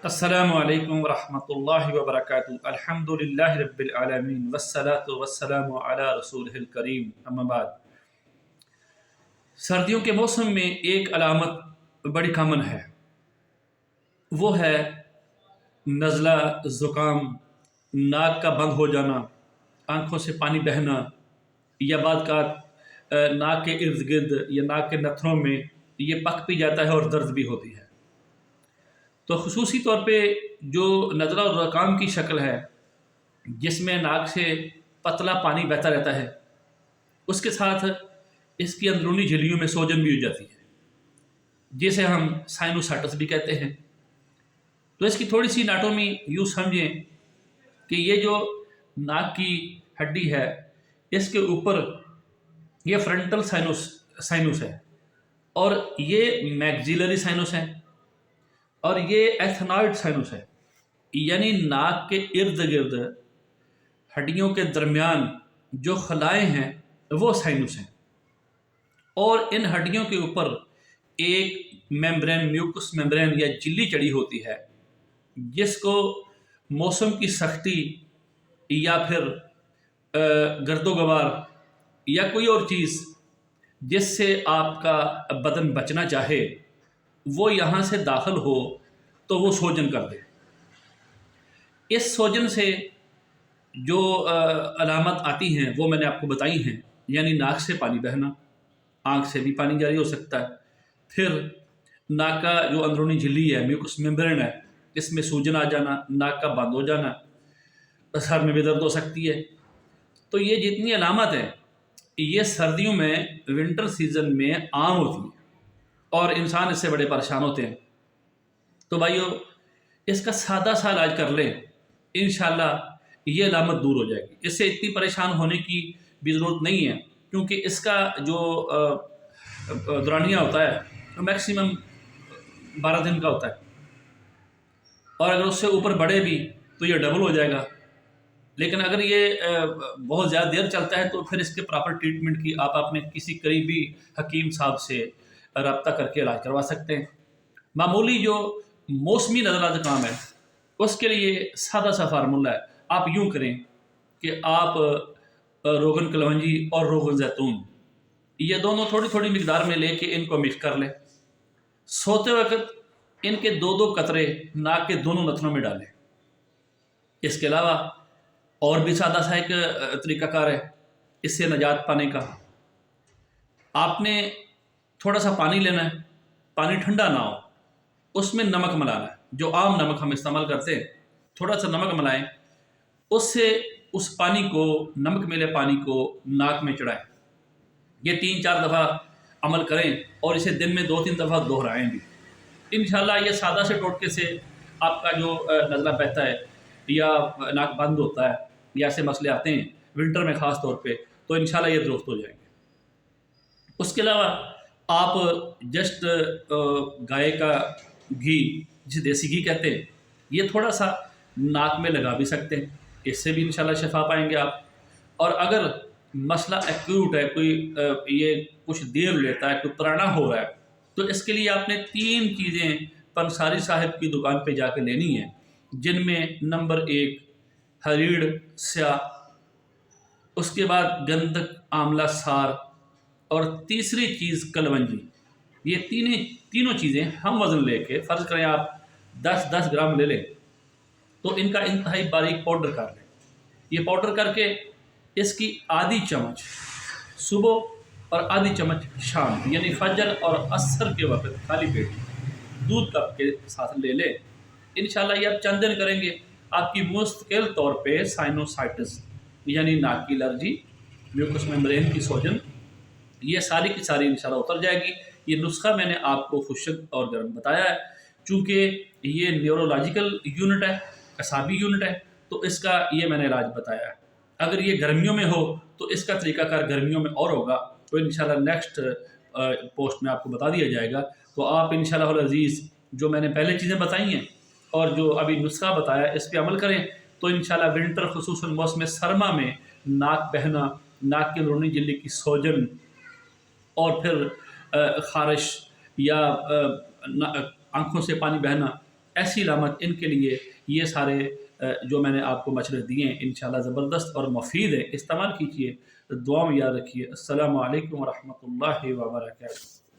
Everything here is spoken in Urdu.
السلام علیکم ورحمۃ اللہ وبرکاتہ۔ الحمدللہ رب العالمین والصلاة والسلام علی رسولہ الکریم، اما بعد۔ سردیوں کے موسم میں ایک علامت بڑی کامن ہے، وہ ہے نزلہ، زکام، ناک کا بند ہو جانا، آنکھوں سے پانی بہنا، یا بعض کا ناک کے ارد گرد یا ناک کے نتھنوں میں یہ پک بھی جاتا ہے اور درد بھی ہوتی ہے۔ تو خصوصی طور پہ جو نزلہ اور زکام کی شکل ہے، جس میں ناک سے پتلا پانی بہتا رہتا ہے، اس کے ساتھ اس کی اندرونی جھلیوں میں سوجن بھی ہو جاتی ہے، جسے ہم سائنوسائٹس بھی کہتے ہیں۔ تو اس کی تھوڑی سی اناٹومی یوں سمجھیں کہ یہ جو ناک کی ہڈی ہے، اس کے اوپر یہ فرنٹل سائنوس ہے، اور یہ میگزیلری سائنوس ہے، اور یہ ایتھنوئڈ سائنوس ہے، یعنی ناک کے ارد گرد ہڈیوں کے درمیان جو خلائیں ہیں وہ سائنوس ہیں، اور ان ہڈیوں کے اوپر ایک میمبرین، میوکس میمبرین یا جلی چڑھی ہوتی ہے، جس کو موسم کی سختی یا پھر گرد و غبار یا کوئی اور چیز جس سے آپ کا بدن بچنا چاہے، وہ یہاں سے داخل ہو تو وہ سوجن کر دے۔ اس سوجن سے جو علامت آتی ہیں وہ میں نے آپ کو بتائی ہیں، یعنی ناک سے پانی بہنا، آنکھ سے بھی پانی جاری ہو سکتا ہے، پھر ناک کا جو اندرونی جھلی ہے، میوکس ممبرین ہے، اس میں سوجن آ جانا، ناک کا بند ہو جانا، سر میں بھی درد ہو سکتی ہے۔ تو یہ جتنی علامت ہے یہ سردیوں میں، ونٹر سیزن میں عام ہوتی ہیں، اور انسان اس سے بڑے پریشان ہوتے ہیں۔ تو بھائیو، اس کا سادہ سا علاج کر لیں، انشاءاللہ یہ علامت دور ہو جائے گی۔ اس سے اتنی پریشان ہونے کی بھی ضرورت نہیں ہے، کیونکہ اس کا جو دورانیہ ہوتا ہے میکسیمم 12 دن کا ہوتا ہے، اور اگر اس سے اوپر بڑھے بھی تو یہ ڈبل ہو جائے گا۔ لیکن اگر یہ بہت زیادہ دیر چلتا ہے تو پھر اس کے پراپر ٹریٹمنٹ کی آپ اپنے کسی قریبی حکیم صاحب سے رابطہ کر کے علاج کروا سکتے ہیں۔ معمولی جو موسمی نزلہ زکام ہے، اس کے لیے سادہ سا فارمولہ ہے۔ آپ یوں کریں کہ آپ روغن کلونجی اور روغن زیتون، یہ دونوں تھوڑی تھوڑی مقدار میں لے کے ان کو مکس کر لیں۔ سوتے وقت ان کے 2 قطرے ناک کے دونوں نتنوں میں ڈالیں۔ اس کے علاوہ اور بھی سادہ سا ایک طریقہ کار ہے اس سے نجات پانے کا۔ آپ نے تھوڑا سا پانی لینا ہے، پانی ٹھنڈا نہ ہو، اس میں نمک ملانا ہے، جو عام نمک ہم استعمال کرتے ہیں، تھوڑا سا نمک ملائیں، اس سے اس پانی کو، نمک ملے پانی کو ناک میں چڑھائیں۔ یہ 3-4 دفعہ عمل کریں، اور اسے دن میں 2-3 دفعہ دہرائیں بھی۔ انشاءاللہ یہ سادہ سے ٹوٹکے سے آپ کا جو نزلہ بہتا ہے یا ناک بند ہوتا ہے یا ایسے مسئلے آتے ہیں ونٹر میں خاص طور پہ، تو انشاءاللہ یہ درست ہو جائیں گے۔ اس کے علاوہ آپ جسٹ گائے کا گھی، جسے دیسی گھی کہتے ہیں، یہ تھوڑا سا ناک میں لگا بھی سکتے ہیں، اس سے بھی انشاءاللہ شفا پائیں گے آپ۔ اور اگر مسئلہ ایکیوٹ ہے، کوئی یہ کچھ دیر لیتا ہے، کوئی پرانا ہو رہا ہے، تو اس کے لیے آپ نے 3 چیزیں پنساری صاحب کی دکان پہ جا کے لینی ہیں، جن میں نمبر 1 ہریڑ سیاہ، اس کے بعد گندک آملہ سار، اور تیسری چیز کلونجی۔ یہ تینوں چیزیں ہم وزن لے کے، فرض کریں آپ 10-10 گرام لے لیں، تو ان کا انتہائی باریک پاؤڈر کر لیں۔ یہ پاؤڈر کر کے اس کی آدھی چمچ صبح اور آدھی چمچ شام، یعنی فجر اور عصر کے وقت خالی پیٹ دودھ کپ کے ساتھ لے لیں۔ انشاءاللہ یہ آپ چند دن کریں گے، آپ کی مستقل طور پہ سائنوسائٹس یعنی ناک کی الرجی، میوکس ممبرین کی سوجن، یہ ساری کی ساری انشاءاللہ اتر جائے گی۔ یہ نسخہ میں نے آپ کو خشک اور گرم بتایا ہے، چونکہ یہ نیورولوجیکل یونٹ ہے، اعصابی یونٹ ہے، تو اس کا یہ میں نے علاج بتایا ہے۔ اگر یہ گرمیوں میں ہو تو اس کا طریقہ کار گرمیوں میں اور ہوگا، تو انشاءاللہ نیکسٹ پوسٹ میں آپ کو بتا دیا جائے گا۔ تو آپ انشاءاللہ العزیز جو میں نے پہلے چیزیں بتائی ہیں اور جو ابھی نسخہ بتایا اس پہ عمل کریں، تو انشاءاللہ ونٹر خصوصاً موسم سرما میں ناک بہنا، ناک کی اندرونی جھلی کی سوجن، اور پھر خارش یا آنکھوں سے پانی بہنا، ایسی علامت ان کے لیے یہ سارے جو میں نے آپ کو مشورے دیے ہیں انشاءاللہ زبردست اور مفید ہے، استعمال کیجیے، دعا میں یاد رکھیے۔ السلام علیکم ورحمۃ اللہ وبرکاتہ۔